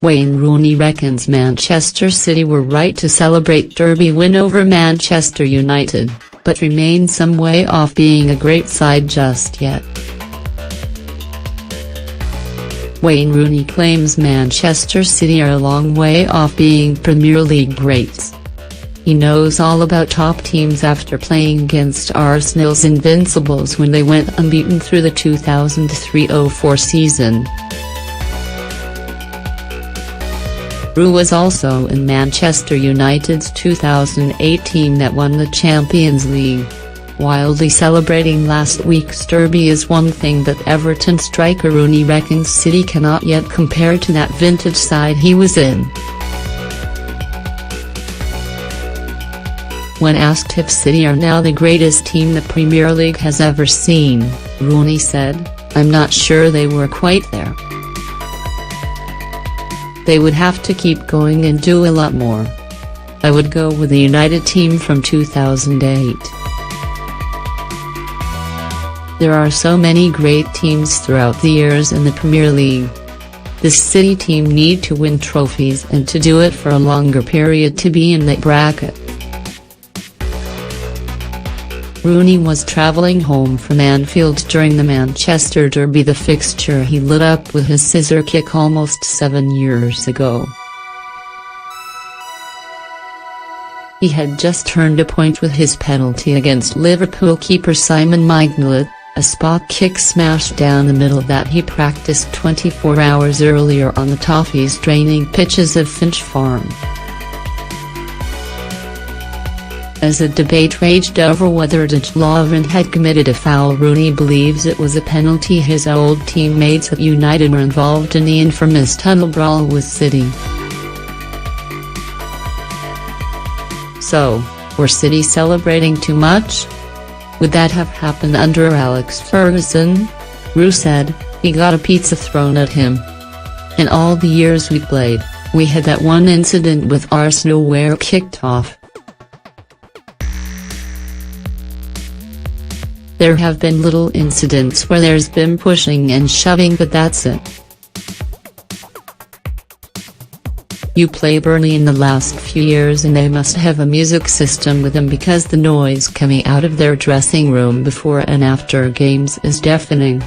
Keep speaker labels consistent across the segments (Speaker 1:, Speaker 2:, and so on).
Speaker 1: Wayne Rooney reckons Manchester City were right to celebrate derby win over Manchester United, but remain some way off being a great side just yet. Wayne Rooney claims Manchester City are a long way off being Premier League greats. He knows all about top teams after playing against Arsenal's Invincibles when they went unbeaten through the 2003-04 season. Rooney was also in Manchester United's 2008 team that won the Champions League. Wildly celebrating last week's derby is one thing, but Everton striker Rooney reckons City cannot yet compare to that vintage side he was in. When asked if City are now the greatest team the Premier League has ever seen, Rooney said, "I'm not sure they were quite there. They would have to keep going and do a lot more. I would go with the United team from 2008. There are so many great teams throughout the years in the Premier League. This City team need to win trophies and to do it for a longer period to be in that bracket." Rooney was travelling home from Anfield during the Manchester derby, the fixture he lit up with his scissor kick almost 7 years ago. He had just turned a point with his penalty against Liverpool keeper Simon Mignolet, a spot kick smashed down the middle that he practiced 24 hours earlier on the Toffees training pitches of Finch Farm. As a debate raged over whether Lovren had committed a foul, Rooney believes it was a penalty. His old teammates at United were involved in the infamous tunnel brawl with City. So, were City celebrating too much? Would that have happened under Alex Ferguson? Rooney said, "He got a pizza thrown at him. In all the years we played, we had that one incident with Arsenal where it kicked off. There have been little incidents where there's been pushing and shoving, but that's it. You play Burnley in the last few years and they must have a music system with them because the noise coming out of their dressing room before and after games is deafening.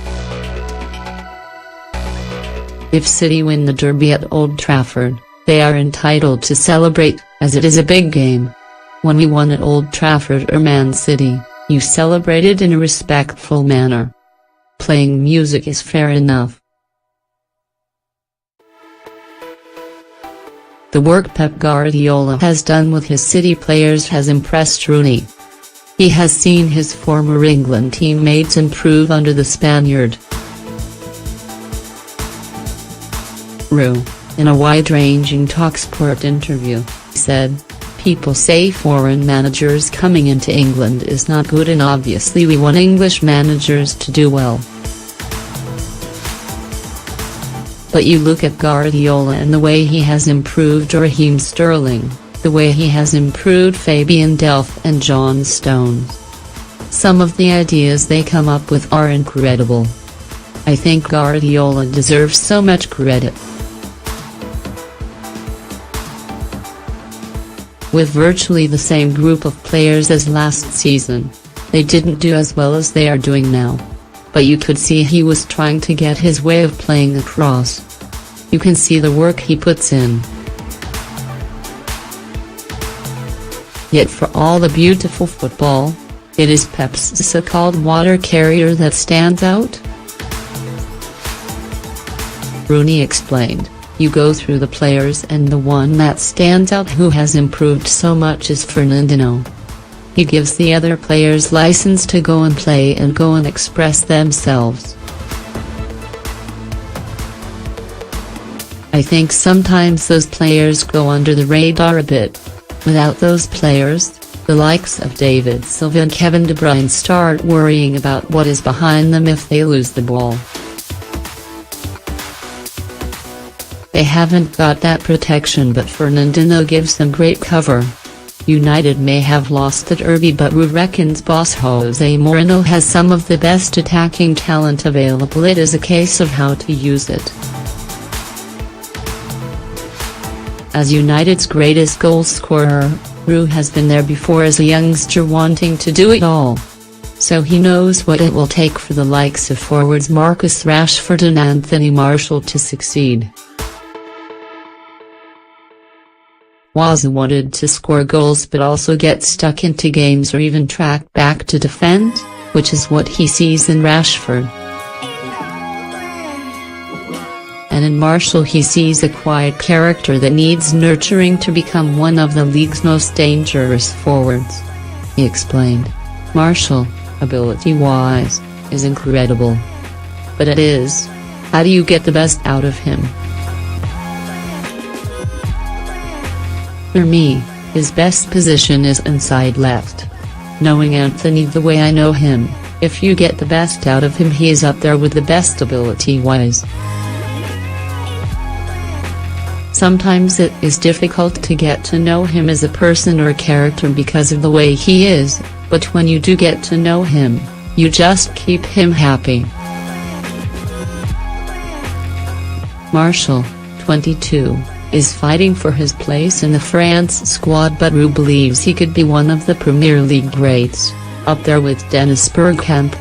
Speaker 1: If City win the derby at Old Trafford, they are entitled to celebrate, as it is a big game. When we won at Old Trafford or Man City, you celebrated in a respectful manner. Playing music is fair enough." The work Pep Guardiola has done with his City players has impressed Rooney. He has seen his former England teammates improve under the Spaniard. Rooney, in a wide-ranging TalkSport interview, said, "People say foreign managers coming into England is not good, and obviously we want English managers to do well. But you look at Guardiola and the way he has improved Raheem Sterling, the way he has improved Fabian Delph and John Stones. Some of the ideas they come up with are incredible. I think Guardiola deserves so much credit. With virtually the same group of players as last season, they didn't do as well as they are doing now. But you could see he was trying to get his way of playing across. You can see the work he puts in. Yet for all the beautiful football, it is Pep's so-called water carrier that stands out." Rooney explained, "You go through the players and the one that stands out who has improved so much is Fernandinho. He gives the other players license to go and play and go and express themselves. I think sometimes those players go under the radar a bit. Without those players, the likes of David Silva and Kevin De Bruyne start worrying about what is behind them if they lose the ball. They haven't got that protection, but Fernandinho gives them great cover. United may have lost the derby, but Rooney reckons boss Jose Mourinho has some of the best attacking talent available. It is a case of how to use it." As United's greatest goal scorer, Rooney has been there before as a youngster wanting to do it all. So he knows what it will take for the likes of forwards Marcus Rashford and Anthony Martial to succeed. Wazza wanted to score goals but also get stuck into games or even track back to defend, which is what he sees in Rashford. And in Martial he sees a quiet character that needs nurturing to become one of the league's most dangerous forwards. He explained. Martial, ability-wise, is incredible. But how do you get the best out of him? For me, his best position is inside left. Knowing Anthony the way I know him, if you get the best out of him he is up there with the best ability-wise. Sometimes it is difficult to get to know him as a person or character because of the way he is, but when you do get to know him, you just keep him happy. Martial, 22, is fighting for his place in the France squad, but Rooney believes he could be one of the Premier League greats, up there with Dennis Bergkamp.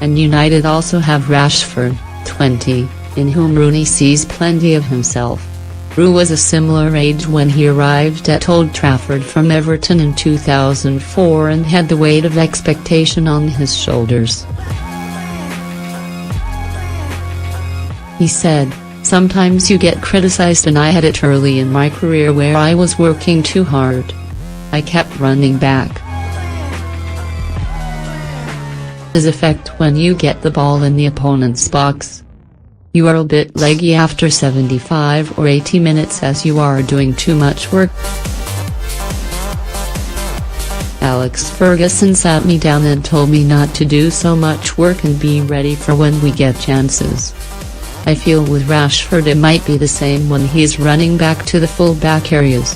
Speaker 1: And United also have Rashford, 20, in whom Rooney sees plenty of himself. Rooney was a similar age when he arrived at Old Trafford from Everton in 2004 and had the weight of expectation on his shoulders. He said, "Sometimes you get criticized and I had it early in my career where I was working too hard. I kept running back. His effect when you get the ball in the opponent's box. You are a bit leggy after 75 or 80 minutes as you are doing too much work." Alex Ferguson sat me down and told me not to do so much work and be ready for when we get chances. I feel with Rashford it might be the same when he's running back to the full-back areas.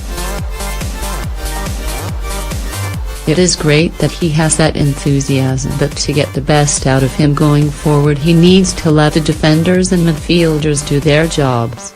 Speaker 1: It is great that he has that enthusiasm, but to get the best out of him going forward he needs to let the defenders and midfielders do their jobs.